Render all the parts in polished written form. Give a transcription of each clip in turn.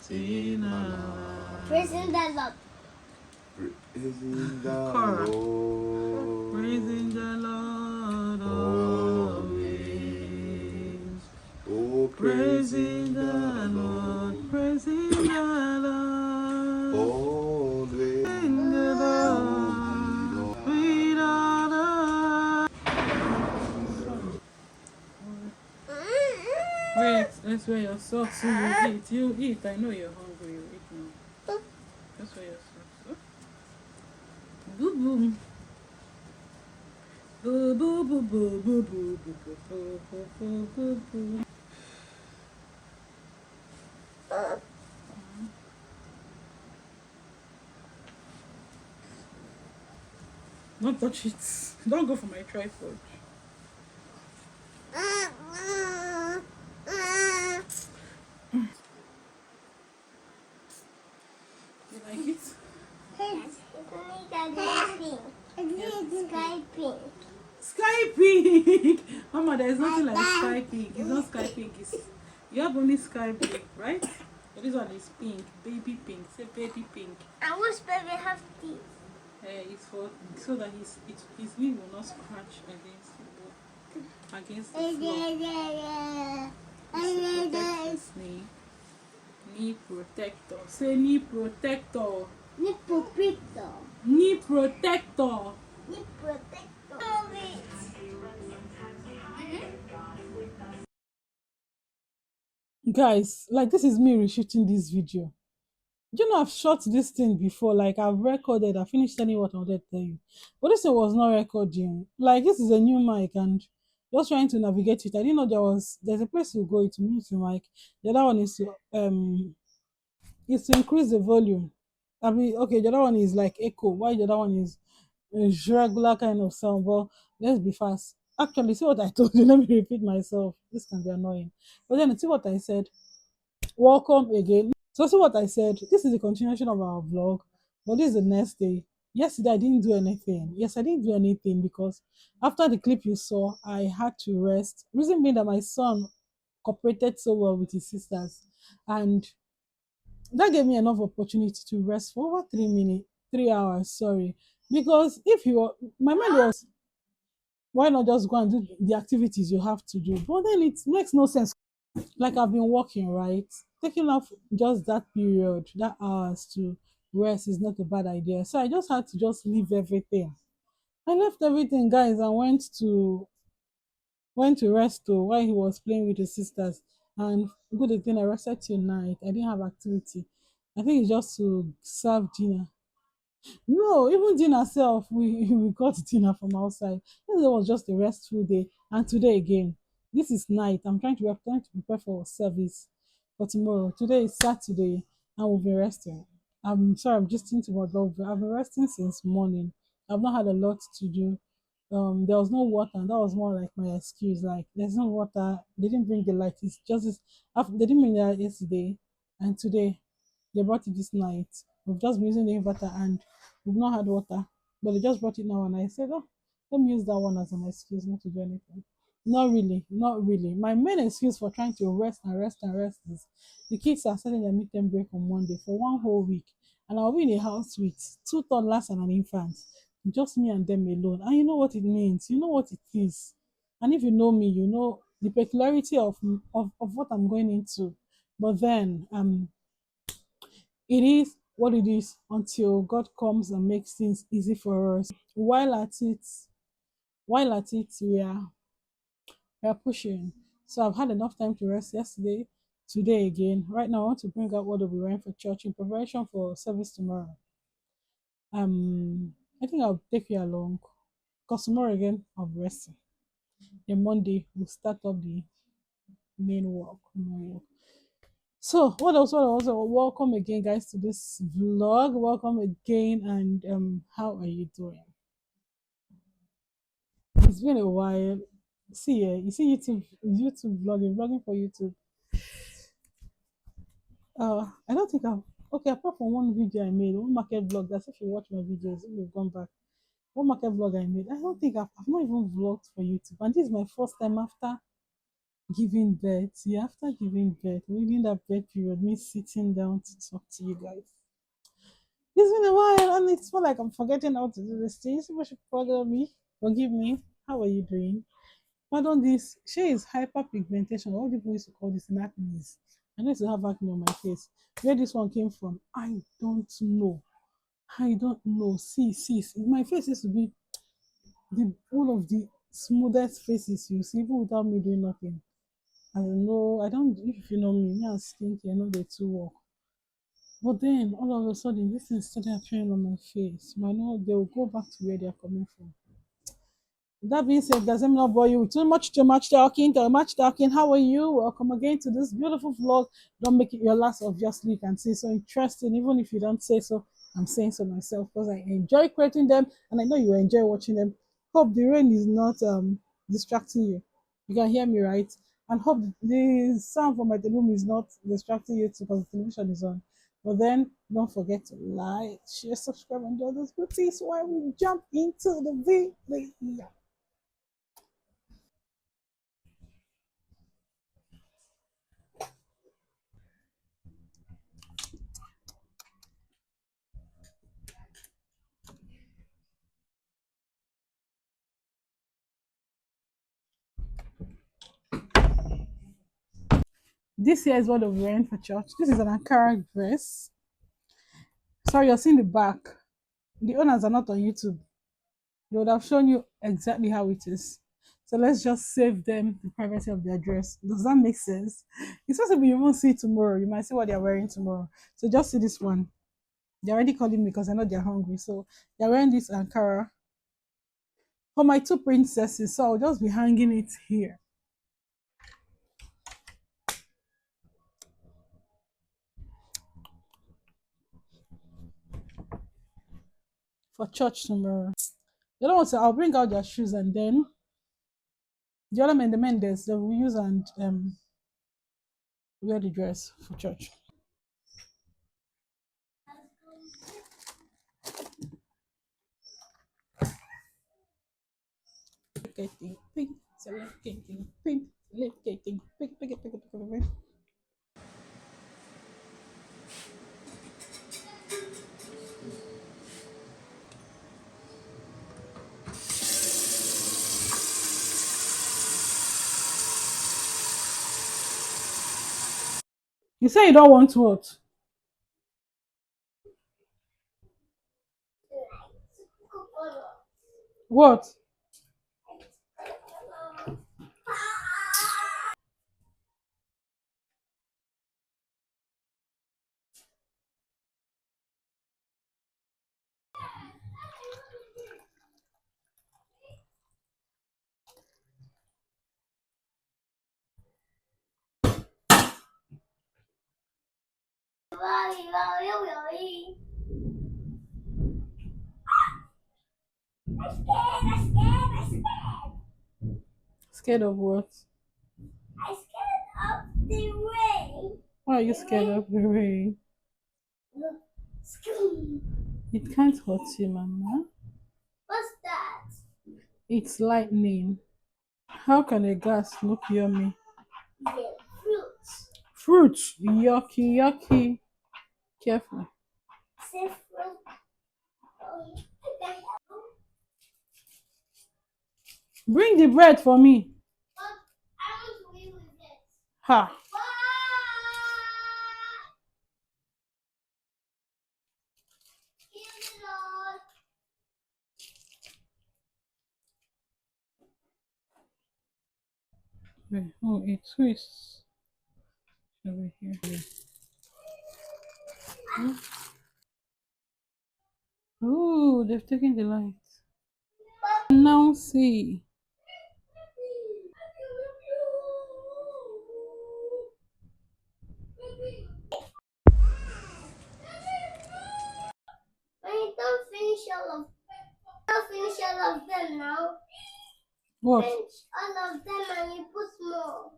Praising the Lord. Praising the Cora. Lord. Praising the Lord always. Oh, Praising the Lord. Praising the Lord. always. Praising the Lord. Without a... Wait, let's wear your socks. You eat. You eat. I know you're hungry. You eat now. Let's wear your socks. Oh. Boo boo. Boo boo boo boo boo boo boo boo boo boo boo boo. Don't touch it. Don't go for my tripod. You like it? Sky pink. Sky pink. Mama, there is nothing like sky pink. It's not sky pink. It's, you have only sky pink, right? But this one is pink, baby pink. Say baby pink. I wish baby have teeth. It's for so that his knee will not scratch against the floor. It's to protect his knee. Knee protector. Say knee protector. Knee protector. Knee protector. Knee protector. Guys, like this is me reshooting this video. Do you know I've shot this thing before? Like I've recorded, I finished telling you what I wanted to tell you. But this one was not recording. Like this is a new mic and just trying to navigate it. I didn't know there's a place to go to mute the mic. The other one is to increase the volume. I mean, okay, the other one is like echo. Why the other one is regular kind of sound? But let's be fast. Actually, see what I told you. Let me repeat myself. This can be annoying. But then see what I said. Welcome again. So see what I said. This is the continuation of our vlog, but this is the next day. Yesterday I didn't do anything. Yes, I didn't do anything because after the clip you saw, I had to rest. Reason being that my son cooperated so well with his sisters, and that gave me enough opportunity to rest for over 3 minutes, 3 hours. Sorry, because if you were, my mind was, why not just go and do the activities you have to do? But then it makes no sense. Like I've been working, right? Taking off just that period, that hours to rest is not a bad idea. So I just had to just leave everything. I left everything, guys, and went to rest too while he was playing with his sisters. And good thing I rested till night. I didn't have activity. I think it's just to serve dinner. No, even dinner self, we got dinner from outside. This was just a restful day. And today again, this is night. Trying to prepare for service for tomorrow. Today is Saturday, and we'll be resting. I'm sorry, I'm just thinking about that. I've been resting since morning. I've not had a lot to do. There was no water, and that was more like my excuse. Like, there's no water. They didn't bring the light. It's just this. They didn't bring the light yesterday, and today they brought it this night. We've just been using the inverter, and we've not had water, but they just brought it now, and I said, oh, let me use that one as an excuse not to do anything. Not really, not really. My main excuse for trying to rest and rest and rest is the kids are starting their midterm break on Monday for 1 whole week, and I'll be in a house with two toddlers and an infant, just me and them alone. And you know what it means, you know what it is. And if you know me, you know the peculiarity of what I'm going into. But then it is what it is until God comes and makes things easy for us. While at it, we are pushing. So I've had enough time to rest yesterday, today again. Right now, I want to bring out what we'll be wearing for church in preparation for service tomorrow. I think I'll take you along because tomorrow again I'll be resting. Then Monday we'll start up the main work. So what else? What else? Welcome again, guys, to this vlog. Welcome again, and how are you doing? It's been a while. See, you see YouTube vlogging for YouTube. I don't think I've okay apart from one video I made, one market vlog. That's if you watch my videos, if you've gone back. One market vlog I made. I don't think I've not even vlogged for YouTube, and this is my first time after. Giving birth. Yeah, after giving birth, within that birth period, me sitting down to talk to you guys. It's been a while and it's more like I'm forgetting how to do this thing. Somebody should forgive me. Forgive me. How are you doing? Pardon this. She is hyperpigmentation. All people used to call this acne. I need to have acne on my face. Where this one came from, I don't know. I don't know. See. My face used to be the one of the smoothest faces you see, even without me doing nothing. I don't know. I don't. If you know me, me and skincare, I know they too work. But then all of a sudden, this thing started appearing on my face. I know they will go back to where they are coming from. That being said, does not bore you with too much talking, too much talking. How are you? Welcome again to this beautiful vlog. Don't make it your last, obviously. You can say so interesting, even if you don't say so. I'm saying so myself because I enjoy creating them and I know you enjoy watching them. Hope the rain is not distracting you. You can hear me, right? And hope the sound from my room is not distracting you too because the television is on. But then don't forget to like, share, subscribe, and do all those good things while we jump into the video. This here is what we're wearing for church. This is an Ankara dress. Sorry, you're seeing the back. The owners are not on YouTube. They would have shown you exactly how it is. So let's just save them the privacy of their dress. Does that make sense? It's supposed to be you won't see tomorrow. You might see what they're wearing tomorrow. So just see this one. They're already calling me because I know they're hungry. So they're wearing this Ankara for my two princesses. So I'll just be hanging it here for church tomorrow. The other ones, I'll bring out their shoes and then the other men, the men, they will use and wear the dress for church. Getting pink, getting pink, getting pink. You say you don't want what? What? Scared of what? I'm scared of the rain. Why are you scared of the rain? Look, scream. It can't hurt you, Mama. What's that? It's lightning. How can a gas look yummy? Yeah, fruit. Fruit, yucky, yucky. Careful. Say fruit. Oh, Bring the bread for me. but I want to eat with it. Ha. Give it all. Wait, oh, it twists. Over here. Oh, they've taken the light. Now see. When you don't finish all of them now. What? Finish all of them and you put more.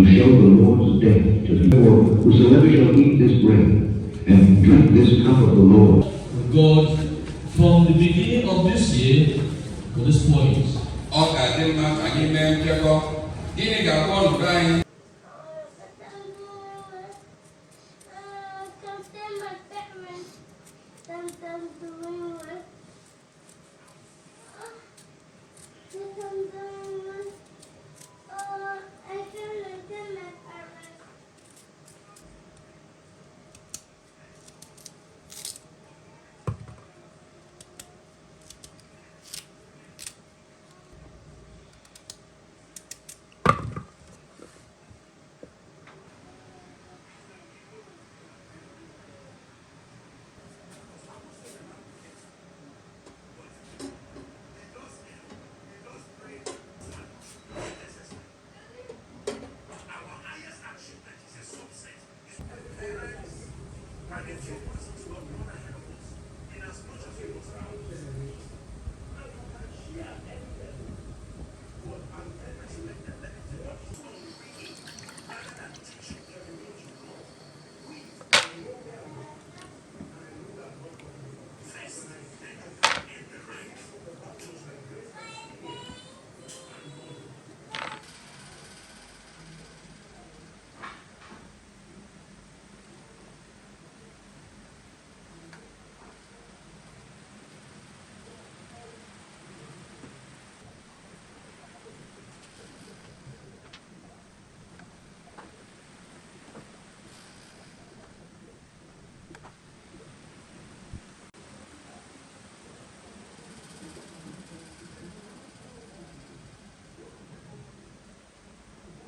shall show the Lord's death to the poor. Whosoever shall eat this bread and drink this cup of the Lord. God, from the beginning of this year to this point,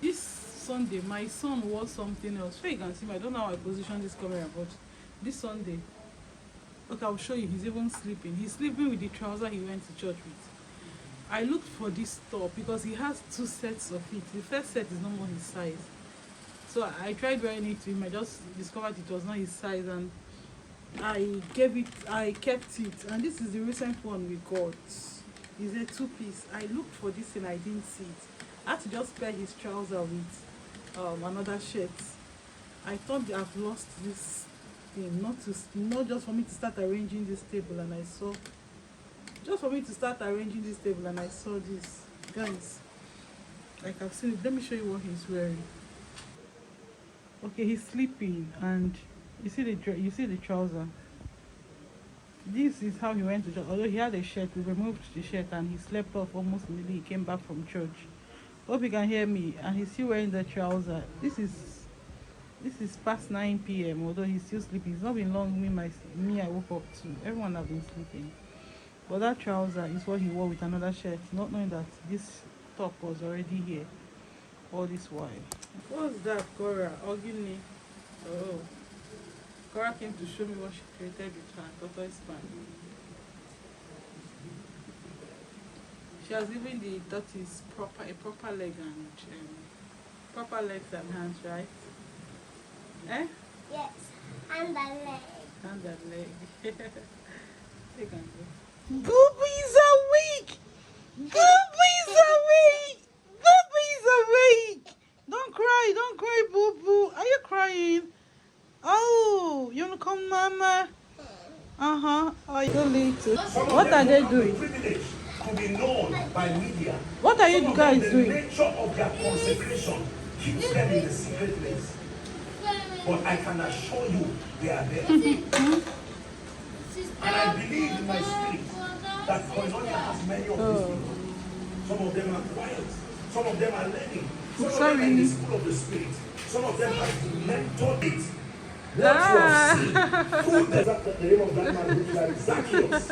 This Sunday, my son wore something else. So you can see me. I don't know how I position this camera, but this Sunday, okay, I'll show you. He's even sleeping. He's sleeping with the trouser he went to church with. I looked for this top because he has two sets of it. The first set is not more his size. So I tried wearing it to him. I just discovered it was not his size, and I kept it. And this is the recent one we got. It's a two-piece. I looked for this and I didn't see it. I had to just pair his trouser with another shirt. I thought I've lost this thing, not just for me to start arranging this table, and I saw this. Guys, like I've seen it. Let me show you what he's wearing. Okay, he's sleeping, and you see the trouser. This is how he went to church. Although he had a shirt, we removed the shirt and he slept off almost immediately he came back from church. Hope you can hear me. And he's still wearing the trouser. This is past 9 p.m. Although he's still sleeping. It's not been long. I woke up too. Everyone have been sleeping. But that trouser is what he wore with another shirt, not knowing that this top was already here all this while. What's that, Cora? Ogini. Oh. Cora came to show me what she created with her tortoise span. She has given the tortoise a proper leg and proper legs and hands, right? Eh? Yes, and the leg. And that leg. They can go. Booby's awake! Booby's awake! Booby's awake! Don't cry, Boo Boo. Are you crying? Oh, you wanna come, Mama? Oh, you're little. What are they doing? To be known by media. What are you guys doing? The nature of their consecration keeps them in the secret place. But I can assure you, they are there. And I believe in my spirit that Koinonia has many of these people. Some of them are quiet. Some of them are learning. Some of them are in the school of the spirit. Some of them have mentored it. What you have seen, who the name of that man looks like Zacchaeus.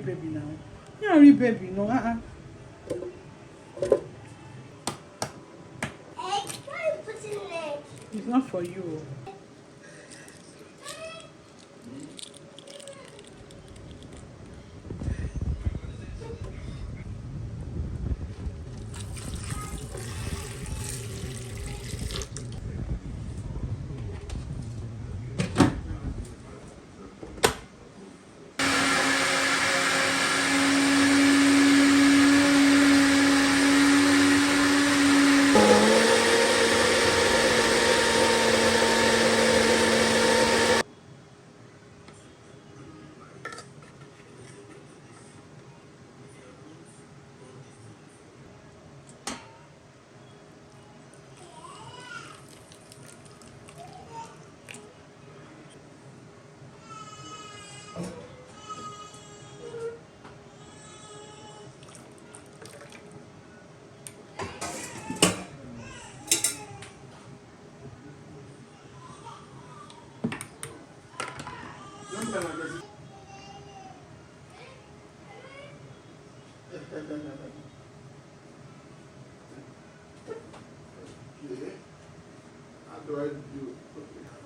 Baby now. You're a baby, no. It's not for you. Okay. How do I do it? Okay.